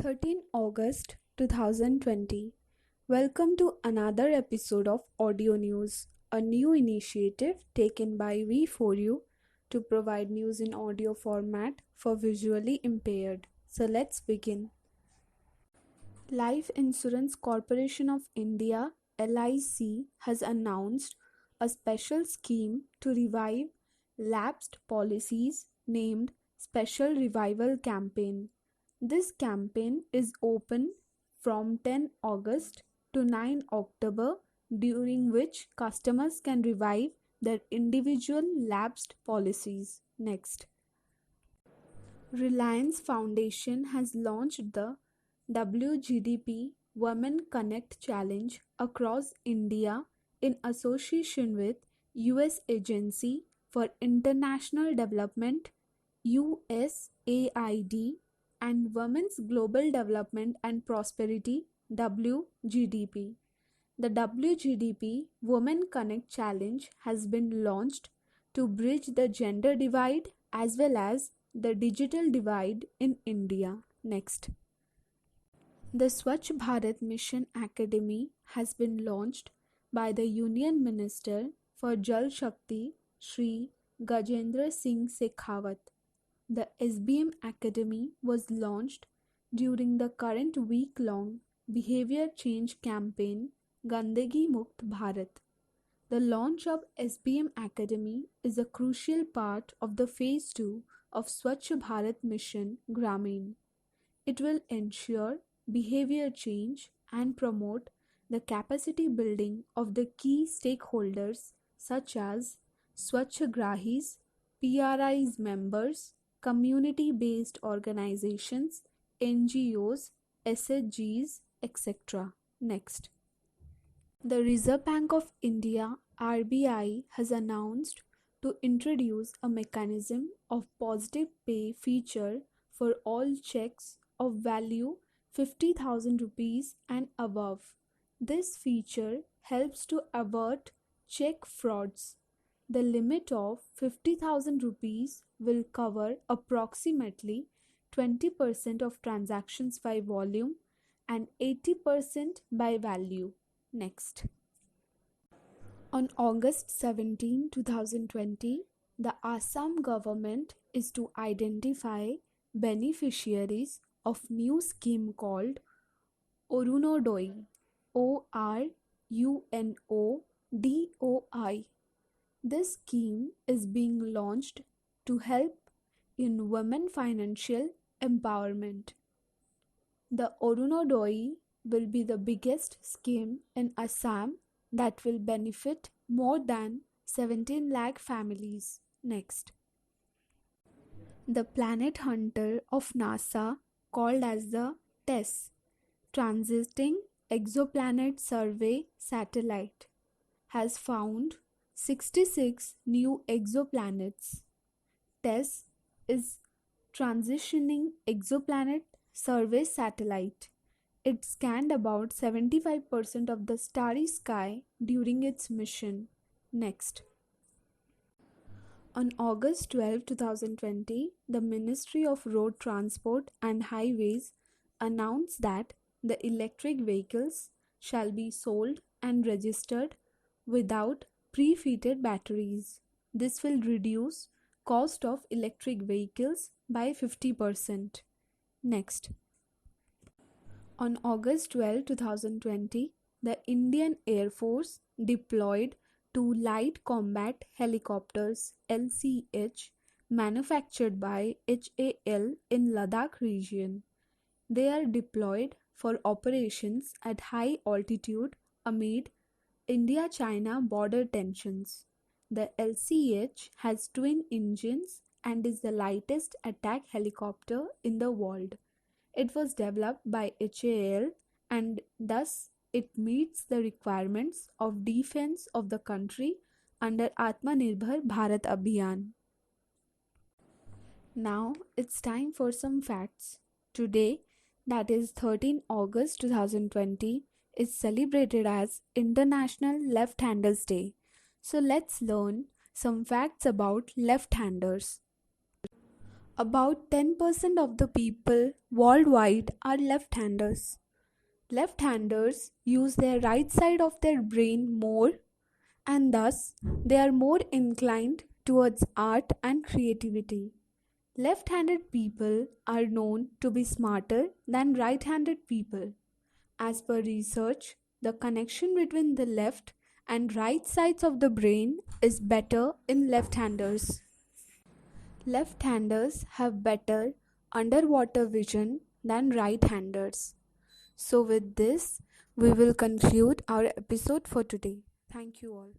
13 August 2020. Welcome to another episode of Audio News, a new initiative taken by We4U to provide news in audio format for visually impaired. So let's begin. Life Insurance Corporation of India (LIC) has announced a special scheme to revive lapsed policies named Special Revival Campaign. This campaign is open from 10 August to 9 October, during which customers can revive their individual lapsed policies. Next. Reliance Foundation has launched the WGDP Women Connect Challenge across India in association with US Agency for International Development USAID and Women's Global Development and Prosperity WGDP. The WGDP Women Connect Challenge has been launched to bridge the gender divide as well as the digital divide in India. Next. The Swachh Bharat Mission Academy has been launched by the Union Minister for Jal Shakti, Shri Gajendra Singh Shekhawat. The SBM Academy was launched during the current week-long behavior change campaign Gandagi Mukt Bharat. The launch of SBM Academy is a crucial part of the Phase 2 of Swachh Bharat Mission Gramin. It will ensure behavior change and promote the capacity building of the key stakeholders such as Swachhagrahis, PRI's members, community-based organizations, NGOs, SHGs, etc. Next. The Reserve Bank of India (RBI) has announced to introduce a mechanism of positive pay feature for all checks of value 50,000 rupees and above. This feature helps to avert check frauds. The limit of 50,000 rupees will cover approximately 20% of transactions by volume and 80% by value. Next. On August 17, 2020, the Assam government is to identify beneficiaries of new scheme called Orunodoi, ORUNODOI. This scheme is being launched to help in women financial empowerment. The Orunodoi will be the biggest scheme in Assam that will benefit more than 17 lakh families. Next. The Planet Hunter of NASA, called as the TESS, Transiting Exoplanet Survey Satellite, has found 66 new exoplanets. TESS is Transitioning Exoplanet Survey Satellite. It scanned about 75% of the starry sky during its mission. Next. On August 12, 2020, the Ministry of Road Transport and Highways announced that the electric vehicles shall be sold and registered without pre-fitted batteries. This will reduce cost of electric vehicles by 50%. Next. On August 12, 2020, the Indian Air Force deployed 2 Light Combat Helicopters LCH manufactured by HAL in Ladakh region. They are deployed for operations at high altitude amid India-China border tensions. The LCH has twin engines and is the lightest attack helicopter in the world. It was developed by HAL and thus it meets the requirements of defense of the country under Atmanirbhar Bharat Abhiyan. Now it's time for some facts. Today, that is 13 August 2020, is celebrated as International Left-Handers Day. So let's learn some facts about left-handers. About 10% of the people worldwide are left-handers. Left-handers use their right side of their brain more, and thus they are more inclined towards art and creativity. Left-handed people are known to be smarter than right-handed people. As per research, the connection between the left and right sides of the brain is better in left-handers. Left-handers have better underwater vision than right-handers. So with this, we will conclude our episode for today. Thank you all.